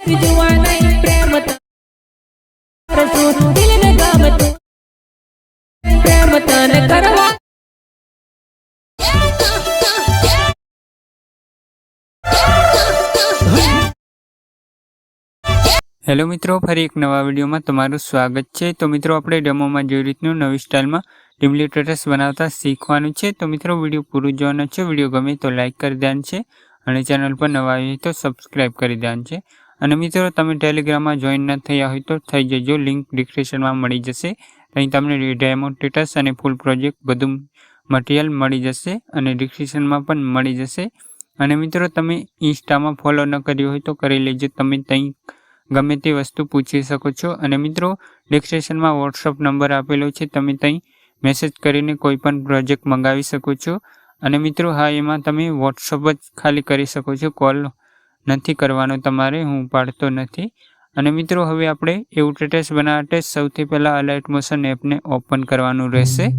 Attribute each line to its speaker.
Speaker 1: जुआ नहीं प्रेम तारसू दिल ने गमतू प्रेम तन करवा।
Speaker 2: हेलो मित्रों, फरी एक नवा विडियो में तमारुं स्वागत है। तो मित्रों, आपणे डेमो में जो रीतनु नवी स्टाइल में टीमली स्टेटस बनावता शीखवानुं छे। तो मित्रों, विडियो पूरुं जोवानुं छे। विडियो गमे तो लाइक कर देवानुं छे अने चेनल पर नवा आव्या तो सब्सक्राइब कर देवानुं छे। अने मित्रों, तमे टेलिग्राम में जॉइन न थया होय तो थई जजो, लिंक डिस्क्रिप्शन में मळी जशे। अहीं तमने डेमो स्टेटस अने फूल प्रोजेक्ट बधुं मटीरियल मळी जशे अने डिस्क्रिप्शन में पण मळी जशे। अने मित्रों, तमे इंस्टा में फॉलो न कर्यो होय तो करी लेजो। तमे तई गमे ते वस्तु पूछी सको छो। अने मित्रों, डिस्क्रिप्शन में व्हाट्सएप नंबर आपेलो छे, तमे तई मेसेज करीने कोईपण प्रोजेक्ट मंगावी सको छो। अने मित्रों, हाँ, एमां तमे व्हाट्सएप ज खाली करी सको छो, कॉल नथी करवानो तमारे, हूँ उपाड़तो नथी। अने मित्रों, हवे आपणे एवुं स्टेटस बनाववा माटे सौथी पहेला अलाइट मोशन एप ने ओपन करवानुं रहेशे।